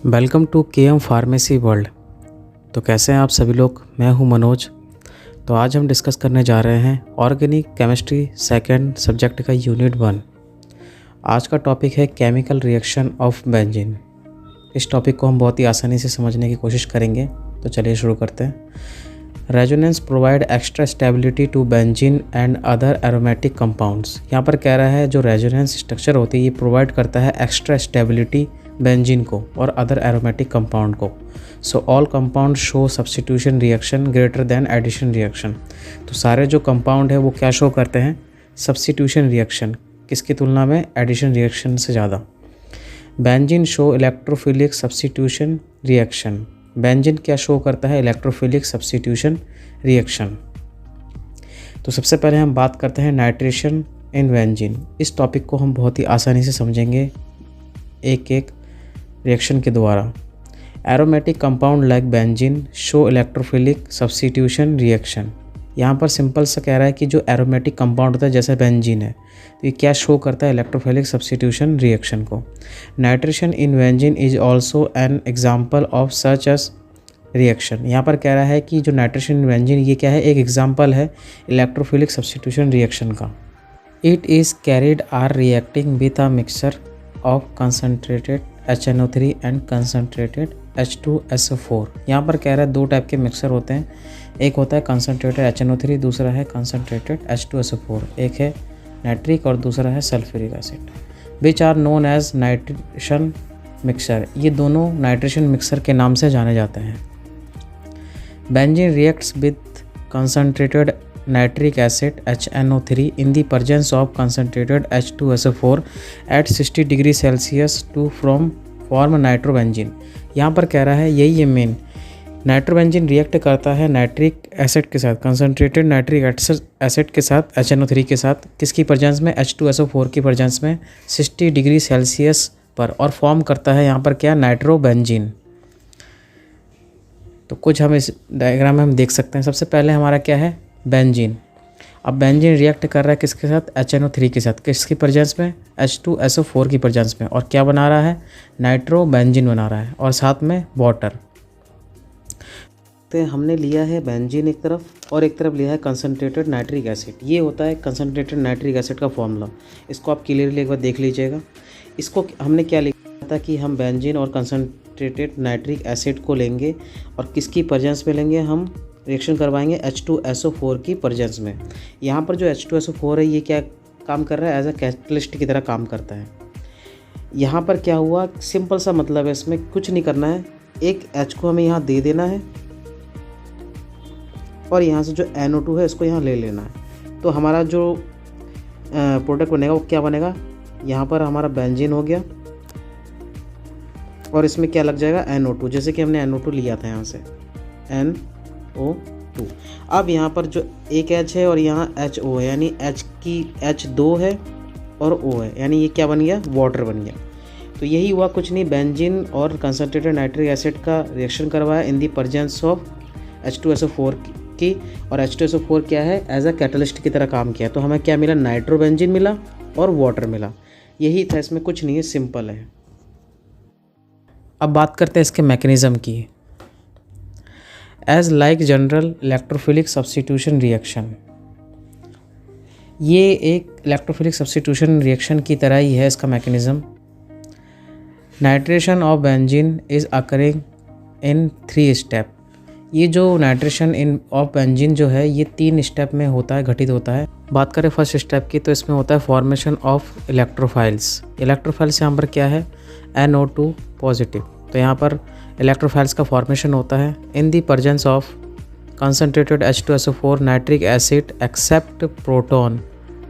Welcome to KM pharmacy world. तो कैसे हैं आप सभी लोग। मैं हूं मनोज। तो आज हम डिस्कस करने जा रहे हैं ऑर्गेनिक केमिस्ट्री सेकंड सब्जेक्ट का यूनिट 1। आज का टॉपिक है केमिकल रिएक्शन ऑफ बेंजीन। इस टॉपिक को हम बहुत ही आसानी से समझने की कोशिश करेंगे। तो चलिए शुरू करते हैं। Resonance provide extra stability to benzene and other aromatic compounds. यहाँ पर कह रहा है जो रेजोनेंस स्ट्रक्चर होती है ये प्रोवाइड करता है एक्स्ट्रा स्टेबिलिटी बेंजीन को और अदर एरोमेटिक कंपाउंड को। So all compound show substitution reaction greater than addition reaction. तो सारे जो कंपाउंड है वो क्या शो करते हैं, सब्स्टिट्यूशन रिएक्शन, किसकी तुलना में, एडिशन रिएक्शन से ज़्यादा। Benzene show electrophilic substitution reaction. Benzene क्या शो करता है, इलेक्ट्रोफिलिक सब्स्टिट्यूशन रिएक्शन। तो सबसे पहले हम बात करते हैं नाइट्रेशन इन बेंजीन। इस टॉपिक को हम बहुत ही आसानी से समझेंगे एक एक रिएक्शन के द्वारा। Aromatic compound like benzene show electrophilic substitution reaction. यहाँ पर सिंपल सा कह रहा है कि जो एरोमेटिक कंपाउंड होता है जैसे बेंजीन है तो ये क्या शो करता है, इलेक्ट्रोफिलिक सब्स्टिट्यूशन रिएक्शन को। Nitration in benzene is also an example of such as reaction. यहाँ पर कह रहा है कि जो नाइट्रेशन इन बेंजीन ये क्या है, एक एग्जाम्पल है इलेक्ट्रोफिलिक सब्स्टिट्यूशन रिएक्शन का। It is carried are reacting with a mixture of concentrated HNO3 and concentrated H2SO4। यहाँ पर कह रहा है दो टाइप के मिक्सर होते हैं, एक होता है कंसनट्रेटेड HNO3, दूसरा है कंसनट्रेटेड H2SO4। एक है नाइट्रिक और दूसरा है sulphuric acid, which are known as nitration mixer. ये दोनों नाइट्रेशन मिक्सर के नाम से जाने जाते हैं। Benzene reacts with concentrated nitric acid HNO3 in the presence of concentrated H2SO4 at 60 degree Celsius to form nitrobenzene. यहाँ पर कह रहा है यही है मेन, नाइट्रोबेंजीन रिएक्ट करता है नाइट्रिक एसिड के साथ, कंसनट्रेटेड नाइट्रिक एसिड के साथ, HNO3 के साथ, किसकी प्रेजेंस में, H2SO4 की प्रेजेंस में 60 डिग्री सेल्सियस पर, और फॉर्म करता है यहाँ पर क्या, नाइट्रोबेंजीन। तो कुछ हम इस डायग्राम में हम देख सकते हैं। सबसे पहले हमारा क्या है, बेंजीन। अब बेंजीन रिएक्ट कर रहा है किसके साथ, HNO3 के साथ, किसकी प्रेजेंस में, H2SO4 की प्रेजेंस में, और क्या बना रहा है, नाइट्रोबेंजीन बना रहा है, और साथ में वाटर। तो हमने लिया है बेंजीन एक तरफ और एक तरफ लिया है कंसनट्रेटेड नाइट्रिक एसिड। ये होता है कंसनट्रेटेड नाइट्रिक एसिड का फॉर्मूला। इसको आप क्लियरली एक बार देख लीजिएगा। इसको हमने क्या लिखा था कि हम बेंजीन और कंसनट्रेटेड नाइट्रिक एसिड को लेंगे और किसकी प्रेजेंस में लेंगे, हम रिएक्शन करवाएंगे H2SO4 की प्रेजेंस में। यहाँ पर जो H2SO4 है ये क्या काम कर रहा है, एज अ कैटलिस्ट की तरह काम करता है। यहाँ पर क्या हुआ, सिंपल सा मतलब है, इसमें कुछ नहीं करना है, एक H को हमें यहाँ दे देना है और यहाँ से जो NO2 है इसको यहाँ ले लेना है। तो हमारा जो प्रोडक्ट बनेगा वो क्या बनेगा, यहाँ पर हमारा बेंजीन हो गया और इसमें क्या लग जाएगा, NO2, जैसे कि हमने NO2 लिया था यहाँ से NO2। अब यहाँ पर जो एक H है और यहाँ HO है, यानी H की H2 है और O है, यानी ये क्या बन गया, वाटर बन गया। तो यही हुआ, कुछ नहीं, बेंजीन और कंसनट्रेटेड नाइट्रिक एसिड का रिएक्शन करवाया इन दी प्रेजेंस ऑफ H2SO4 की, और H2SO4 क्या है, एज अ कैटलिस्ट की तरह काम किया। तो हमें क्या मिला, नाइट्रोबेंजीन मिला और वाटर मिला। यही था, इसमें कुछ नहीं है, सिंपल है। अब बात करते हैं इसके मैकेनिज़्म की। As like general electrophilic substitution reaction, ये एक इलेक्ट्रोफिलिक सब्स्टिट्यूशन रिएक्शन की तरह ही है इसका mechanism. Nitration of benzene is occurring in 3 step. ये जो नाइट्रेशन इन ऑफ बेंजीन जो है ये 3 स्टेप में होता है, घटित होता है। बात करें फर्स्ट स्टेप की तो इसमें होता है फॉर्मेशन ऑफ इलेक्ट्रोफाइल्स। इलेक्ट्रोफाइल्स यहाँ पर क्या है, NO2 पॉजिटिव। तो यहाँ पर इलेक्ट्रोफाइल्स का फॉर्मेशन होता है in the presence of concentrated H2SO4 nitric acid accept proton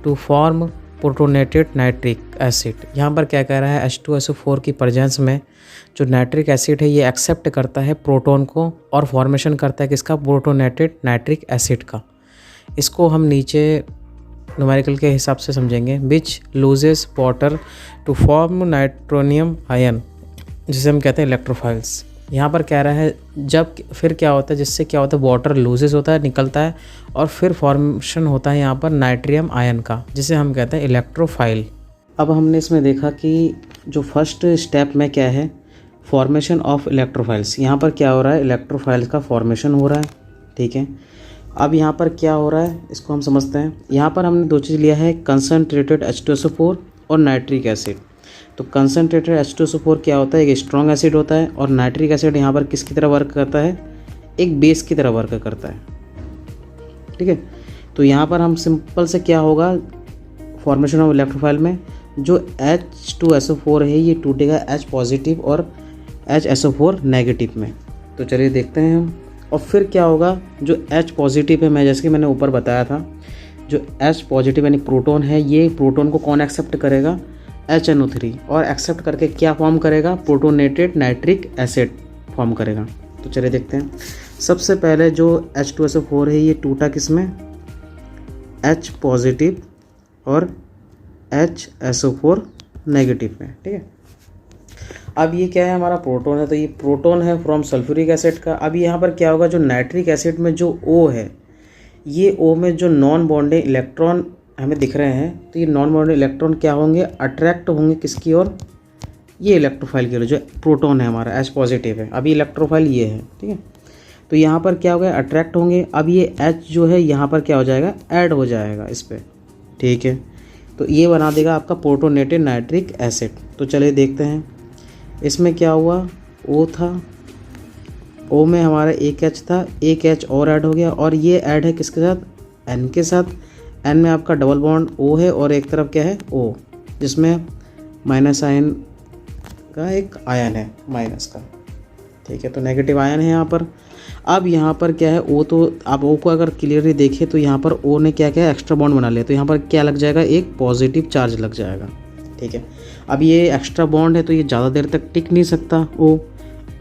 to form protonated nitric acid. यहाँ पर क्या कह रहा है, H2SO4 की प्रेजेंस में जो नाइट्रिक एसिड है ये एक्सेप्ट करता है प्रोटॉन को और फॉर्मेशन करता है किसका, प्रोटोनेटेड नाइट्रिक एसिड का। इसको हम नीचे न्यूमेरिकल के हिसाब से समझेंगे, which loses water to form nitronium ion, जिसे हम कहते हैं इलेक्ट्रोफाइल्स। यहाँ पर कह रहा है जब फिर क्या होता है, जिससे क्या होता है, वाटर लूजेस होता है, निकलता है, और फिर फॉर्मेशन होता है यहाँ पर नाइट्रियम आयन का, जिसे हम कहते हैं इलेक्ट्रोफाइल। अब हमने इसमें देखा कि जो फर्स्ट स्टेप में क्या है, फॉर्मेशन ऑफ इलेक्ट्रोफाइल्स। यहाँ पर क्या हो रहा है, इलेक्ट्रोफाइल्स का फॉर्मेशन हो रहा है, ठीक है। अब यहाँ पर क्या हो रहा है इसको हम समझते हैं। यहाँ पर हमने दो चीज़ लिया है, कंसनट्रेटेड H2SO4 और नाइट्रिक एसिड। तो कंसनट्रेटेड H2SO4 क्या होता है, एक स्ट्रॉन्ग एसिड होता है, और नाइट्रिक एसिड यहाँ पर किसकी तरह वर्क करता है, एक बेस की तरह वर्क करता है, ठीक है। तो यहाँ पर हम सिंपल से क्या होगा, फॉर्मेशन ऑफ इलेक्ट्रोफाइल में जो H2SO4 है ये टूटेगा H पॉजिटिव और HSO4 नेगेटिव में। तो चलिए देखते हैं हम। और फिर क्या होगा, जो H पॉजिटिव है, मैं जैसे कि मैंने ऊपर बताया था, जो H पॉजिटिव यानी प्रोटॉन है, ये प्रोटॉन को कौन एक्सेप्ट करेगा, HNO3, और एक्सेप्ट करके क्या फॉर्म करेगा, प्रोटोनेटेड नाइट्रिक एसिड फॉर्म करेगा। तो चलिए देखते हैं। सबसे पहले जो H2SO4 है ये टूटा किस में, H पॉजिटिव और HSO4 नेगेटिव में, ठीक है। अब ये क्या है, हमारा प्रोटॉन है, तो ये प्रोटॉन है फ्रॉम सल्फ्यूरिक एसिड का। अब यहाँ पर क्या होगा, जो नाइट्रिक एसिड में जो O है, ये O में जो नॉन बॉन्डेड इलेक्ट्रॉन हमें दिख रहे हैं, तो ये नॉन बॉन्डेड इलेक्ट्रॉन क्या होंगे, अट्रैक्ट होंगे किसकी ओर, ये इलेक्ट्रोफाइल की ओर। जो प्रोटॉन है हमारा H पॉजिटिव है, अभी इलेक्ट्रोफाइल ये है, ठीक है। तो यहाँ पर क्या होगा, अट्रैक्ट होंगे। अब ये H जो है यहाँ पर क्या हो जाएगा, ऐड हो जाएगा इस पर, ठीक है। तो ये बना देगा आपका प्रोटोनेटेड नाइट्रिक एसिड। तो चलिए देखते हैं इसमें क्या हुआ, O था, O में हमारा एक H था, एक H और ऐड हो गया, और ये ऐड है किसके साथ, N के साथ। N में आपका डबल बॉन्ड O है और एक तरफ क्या है O, जिसमें माइनस आयन का एक आयन है, माइनस का, ठीक है। तो नेगेटिव आयन है यहाँ पर। अब यहाँ पर क्या है, O, तो आप O को अगर क्लियरली देखें तो यहाँ पर O ने क्या किया, एक्स्ट्रा बॉन्ड बना लिया, तो यहाँ पर क्या लग जाएगा, एक पॉजिटिव चार्ज लग जाएगा, ठीक है। अब ये एक्स्ट्रा बॉन्ड है तो ये ज़्यादा देर तक टिक नहीं सकता O।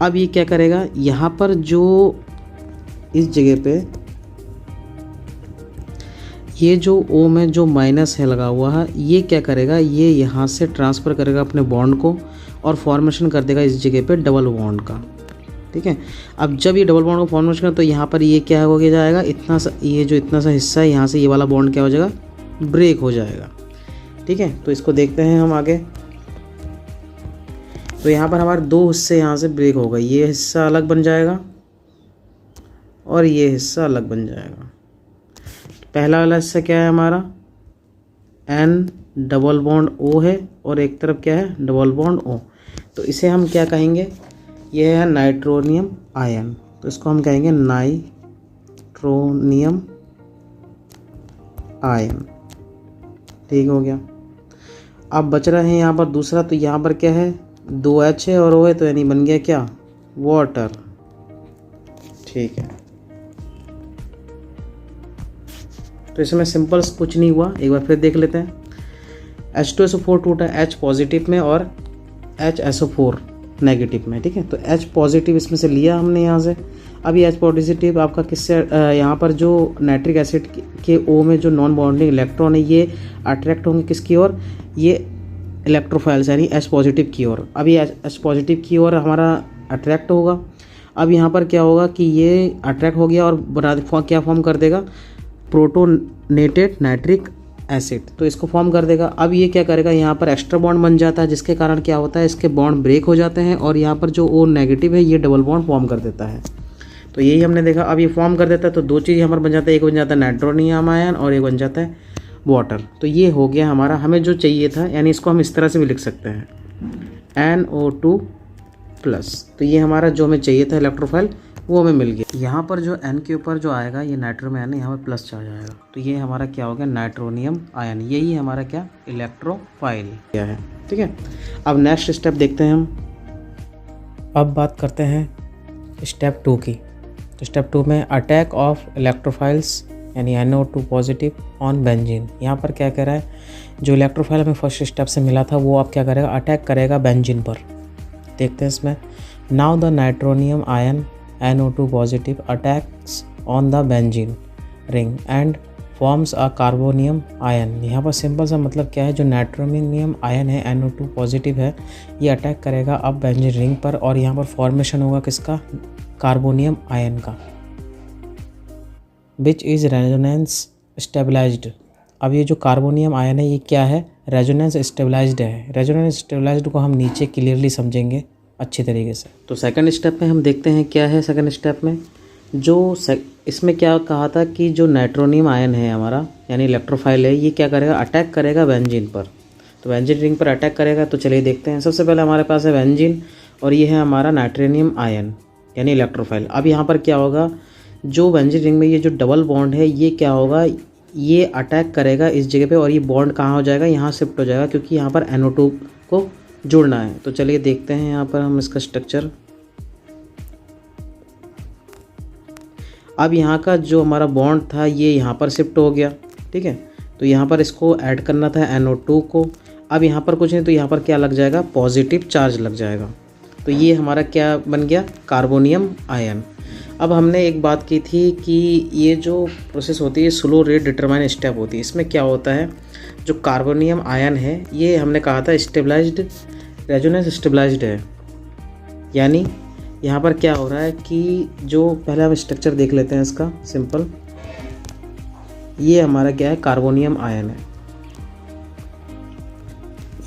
अब ये क्या करेगा, यहाँ पर जो इस जगह पे ये जो O में जो माइनस है लगा हुआ है, ये क्या करेगा, ये यहाँ से ट्रांसफ़र करेगा अपने बॉन्ड को और फॉर्मेशन कर देगा इस जगह पे डबल बॉन्ड का, ठीक है। अब जब ये डबल बॉन्ड को फॉर्मेशन कर, तो यहाँ पर ये क्या हो जाएगा, इतना सा, ये जो इतना सा हिस्सा है यहाँ से, ये वाला बॉन्ड क्या हो जाएगा, ब्रेक हो जाएगा, ठीक है। तो इसको देखते हैं हम आगे। तो यहाँ पर हमारे दो हिस्से यहाँ से ब्रेक हो गए, ये हिस्सा अलग बन जाएगा और ये हिस्सा अलग बन जाएगा। पहला वाला हिस्सा क्या है हमारा, N डबल बॉन्ड O है और एक तरफ क्या है, डबल बॉन्ड O। तो इसे हम क्या कहेंगे, ये है नाइट्रोनियम आयन, तो इसको हम कहेंगे नाइट्रोनियम आयन, ठीक हो गया। अब बच रहे हैं यहाँ पर दूसरा, तो यहाँ पर क्या है, 2H है और O है, तो यानी बन गया क्या, वाटर, ठीक है। तो इसमें सिंपल कुछ नहीं हुआ, एक बार फिर देख लेते हैं। H2SO4 टूटा H पॉजिटिव में और HSO4 नेगेटिव में, ठीक है। तो H पॉजिटिव इसमें से लिया हमने यहाँ से। अब ये H पॉजिटिव आपका किससे, यहाँ पर जो नाइट्रिक एसिड के O में जो नॉन बॉन्डिंग इलेक्ट्रॉन है, ये अट्रैक्ट होंगे किसकी ओर, ये इलेक्ट्रोफाइल्स यानी H पॉजिटिव की ओर। अब ये H पॉजिटिव की ओर हमारा अट्रैक्ट होगा। अब यहाँ पर क्या होगा कि ये अट्रैक्ट हो गया और क्या फॉर्म कर देगा, प्रोटोनेटेड नाइट्रिक एसिड, तो इसको फॉर्म कर देगा। अब ये क्या करेगा, यहाँ पर एक्स्ट्रा बॉन्ड बन जाता है, जिसके कारण क्या होता है, इसके बॉन्ड ब्रेक हो जाते हैं और यहाँ पर जो O नेगेटिव है ये डबल बॉन्ड फॉर्म कर देता है। तो यही हमने देखा। अब ये फॉर्म कर देता है तो दो चीज़ हमारे बन जाता है, एक बन जाता है नाइट्रोनियम आयन और एक बन जाता है वाटर। तो ये हो गया हमारा, हमें जो चाहिए था, यानी इसको हम इस तरह से भी लिख सकते हैं NO2+। तो ये हमारा जो हमें चाहिए था इलेक्ट्रोफाइल, वो हमें मिल गया। यहाँ पर जो N के ऊपर जो आएगा ये नाइट्रो में आयन, यहाँ पर प्लस चार्ज आएगा, तो ये हमारा क्या हो गया, नाइट्रोनियम आयन। यही हमारा क्या, इलेक्ट्रोफाइल क्या है, ठीक है। अब नेक्स्ट स्टेप देखते हैं हम। अब बात करते हैं स्टेप 2 की। तो स्टेप 2 में अटैक ऑफ इलेक्ट्रोफाइल्स यानी NO2 पॉजिटिव ऑन बेंजीन। यहाँ पर क्या कह रहा है, जो इलेक्ट्रोफाइल हमें फर्स्ट स्टेप से मिला था वो अब क्या करेगा, अटैक करेगा बेंजीन पर। देखते हैं इसमें। Now the nitronium ion NO2 positive attacks on the benzene ring and forms a carbonium ion. यहाँ पर सिंपल सा मतलब क्या है, जो नाइट्रोनियम आयन है NO2 पॉजिटिव है, ये अटैक करेगा अब बेंजीन रिंग पर और यहाँ पर फॉर्मेशन होगा किसका, कार्बोनियम आयन का, विच इज़ रेजोनेंस स्टेबलाइज्ड। अब ये जो कार्बोनियम आयन है ये क्या है, रेजोनेंस स्टेबलाइज्ड है। रेजोनेंस स्टेबलाइज्ड को हम नीचे क्लियरली समझेंगे, अच्छी तरीके से। तो सेकंड स्टेप में हम देखते हैं क्या है सेकंड स्टेप में। इसमें क्या कहा था कि जो नाइट्रोनियम आयन है हमारा यानी इलेक्ट्रोफाइल है, ये क्या करेगा, अटैक करेगा बेंजीन पर। तो बेंजीन रिंग पर अटैक करेगा। तो चलिए देखते हैं। सबसे पहले हमारे पास है बेंजीन और ये है हमारा नाइट्रोनियम आयन यानी इलेक्ट्रोफाइल। अब यहाँ पर क्या होगा, जो बेंजीन रिंग में ये जो डबल बॉन्ड है ये क्या होगा, ये अटैक करेगा इस जगह पे और ये बॉन्ड कहाँ हो जाएगा, यहाँ शिफ्ट हो जाएगा क्योंकि यहाँ पर NO2 को जुड़ना है। तो चलिए देखते हैं यहाँ पर हम इसका स्ट्रक्चर। अब यहाँ का जो हमारा बॉन्ड था ये यहाँ पर शिफ्ट हो गया, ठीक है। तो यहाँ पर इसको ऐड करना था NO2 को। अब यहाँ पर कुछ नहीं, तो यहाँ पर क्या लग जाएगा, पॉजिटिव चार्ज लग जाएगा। तो ये हमारा क्या बन गया, कार्बोनियम आयन। अब हमने एक बात की थी कि ये जो प्रोसेस होती है स्लो रेट डिटरमाइन स्टेप होती है। इसमें क्या होता है, जो कार्बोनियम आयन है ये हमने कहा था स्टेबलाइज्ड, रेजोनेंस स्टेबलाइज्ड है। यानी यहाँ पर क्या हो रहा है कि जो पहले हम स्ट्रक्चर देख लेते हैं इसका सिंपल। ये हमारा क्या है, कार्बोनियम आयन है,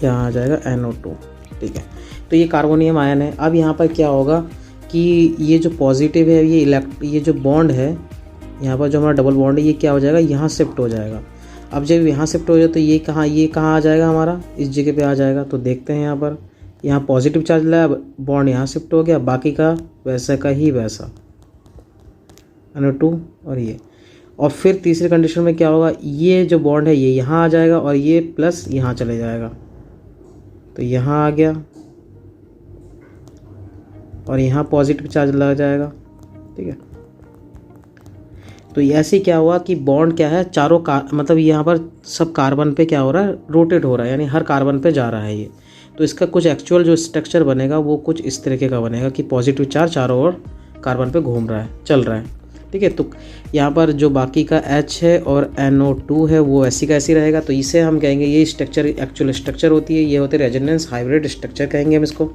यहाँ आ जाएगा NO2, ठीक है। तो ये कार्बोनियम आयन है। अब यहाँ पर क्या होगा कि ये जो पॉजिटिव है ये जो बॉन्ड है यहाँ पर जो हमारा डबल बॉन्ड है ये क्या हो जाएगा, यहाँ शिफ्ट हो जाएगा। अब जब यहाँ शिफ्ट हो जाए तो ये कहाँ आ जाएगा, हमारा इस जगह पे आ जाएगा। तो देखते हैं यहाँ पॉजिटिव चार्ज लाया, बॉन्ड यहाँ शिफ्ट हो गया, बाकी का वैसा का ही वैसा NO2 और ये। और फिर तीसरी कंडीशन में क्या होगा, ये जो बॉन्ड है ये यहाँ आ जाएगा और ये प्लस यहाँ चले जाएगा। तो यहाँ आ गया और यहाँ पॉजिटिव चार्ज लग जाएगा, ठीक है। तो ऐसे क्या हुआ कि बॉन्ड क्या है, चारों मतलब यहाँ पर सब कार्बन पे क्या हो रहा है, रोटेट हो रहा है, यानी हर कार्बन पे जा रहा है ये। तो इसका कुछ एक्चुअल जो स्ट्रक्चर बनेगा वो कुछ इस तरीके का बनेगा कि पॉजिटिव चार्ज चारों ओर कार्बन पे घूम रहा है, चल रहा है, ठीक है। तो यहाँ पर जो बाकी का H है और NO2 है वो ऐसी का ऐसी रहेगा। तो इसे हम कहेंगे, ये स्ट्रक्चर एक्चुअल स्ट्रक्चर होती है, ये होते हैं रेजोनेंस हाइब्रिड स्ट्रक्चर कहेंगे हम इसको।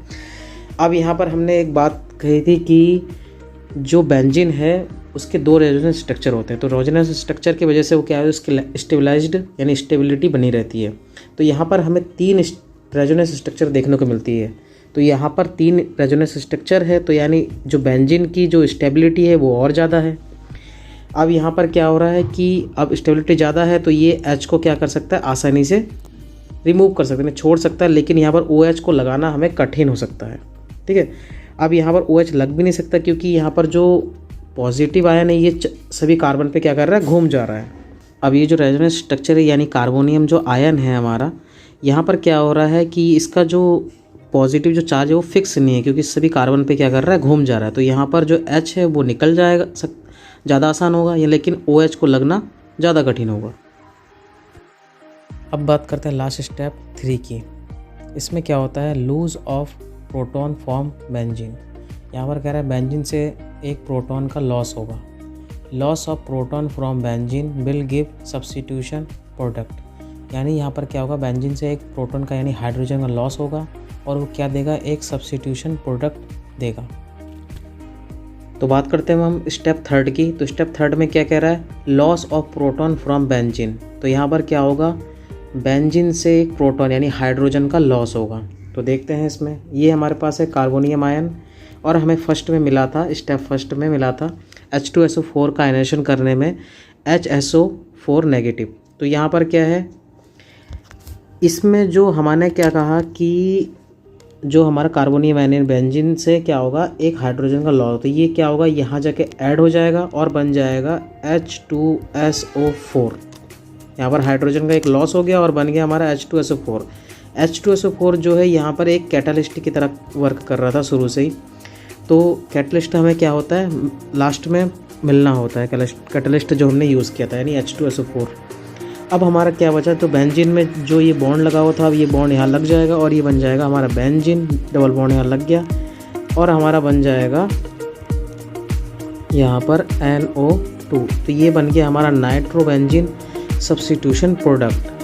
अब यहाँ पर हमने एक बात कही थी कि जो बेंजीन है उसके दो रेजोनेंस स्ट्रक्चर होते हैं। तो रेजोनेंस स्ट्रक्चर की वजह से वो क्या है, उसकी स्टेबलाइज्ड यानी स्टेबिलिटी बनी रहती है। तो यहाँ पर हमें 3 रेजोनेंस स्ट्रक्चर देखने को मिलती है। तो यहाँ पर 3 रेजोनेंस स्ट्रक्चर है, तो यानी जो बेंजीन की जो स्टेबिलिटी है वो और ज़्यादा है। अब यहाँ पर क्या हो रहा है कि अब स्टेबिलिटी ज़्यादा है तो ये H को क्या कर सकता है, आसानी से रिमूव कर सकते हैं, छोड़ सकता है। लेकिन यहाँ पर OH को लगाना हमें कठिन हो सकता है, ठीक है। अब यहाँ पर OH लग भी नहीं सकता क्योंकि यहाँ पर जो पॉजिटिव आयन है ये सभी कार्बन पे क्या कर रहा है, घूम जा रहा है। अब ये जो रेजोनेंस स्ट्रक्चर है यानी कार्बोनियम जो आयन है हमारा, यहाँ पर क्या हो रहा है कि इसका जो पॉजिटिव जो चार्ज है वो फिक्स नहीं है क्योंकि सभी कार्बन पे क्या कर रहा है, घूम जा रहा है। तो यहाँ पर जो H है वो निकल जाएगा, ज़्यादा आसान होगा ये, लेकिन OH को लगना ज़्यादा कठिन होगा। अब बात करते हैं लास्ट स्टेप 3 की। इसमें क्या होता है, lose of proton from benzene. यहाँ पर कह रहा है बेंजीन से एक प्रोटॉन का लॉस होगा। Loss of proton from benzene will give substitution product. यानी यहाँ पर क्या होगा, बेंजीन से एक प्रोटॉन का यानी हाइड्रोजन का लॉस होगा और वो क्या देगा, एक सब्स्टिट्यूशन प्रोडक्ट देगा। तो बात करते हैं हम स्टेप 3 की। तो स्टेप 3 में क्या कह रहा है, loss of proton from benzene. तो यहाँ पर क्या होगा, बेंजीन से एक प्रोटॉन यानी हाइड्रोजन का लॉस होगा। तो देखते हैं इसमें, ये हमारे पास है कार्बोनियम आयन और हमें फर्स्ट में मिला था, स्टेप फर्स्ट में मिला था H2SO4 का आयनेशन करने में HSO4 नेगेटिव। तो यहाँ पर क्या है, इसमें जो हमने क्या कहा कि जो हमारा कार्बोनियम आयन बेंजीन से क्या होगा, एक हाइड्रोजन का लॉस। तो ये क्या होगा, यहाँ जाके ऐड हो जाएगा और बन जाएगा H2SO4। यहाँ पर हाइड्रोजन का एक लॉस हो गया और बन गया हमारा H2SO4। H2SO4 जो है यहाँ पर एक कैटालिस्ट की तरह वर्क कर रहा था शुरू से ही। तो कैटलिस्ट हमें क्या होता है, लास्ट में मिलना होता है, कैटलिस्ट जो हमने यूज़ किया था यानी H2SO4। अब हमारा क्या बचा, तो बेंजीन में जो ये बॉन्ड लगा हुआ था अब ये बॉन्ड यहाँ लग जाएगा और ये बन जाएगा हमारा बेंजीन, डबल बॉन्ड यहाँ लग गया और हमारा बन जाएगा यहाँ पर NO2। तो ये बन गया हमारा नाइट्रोबेंजीन सब्स्टिट्यूशन प्रोडक्ट।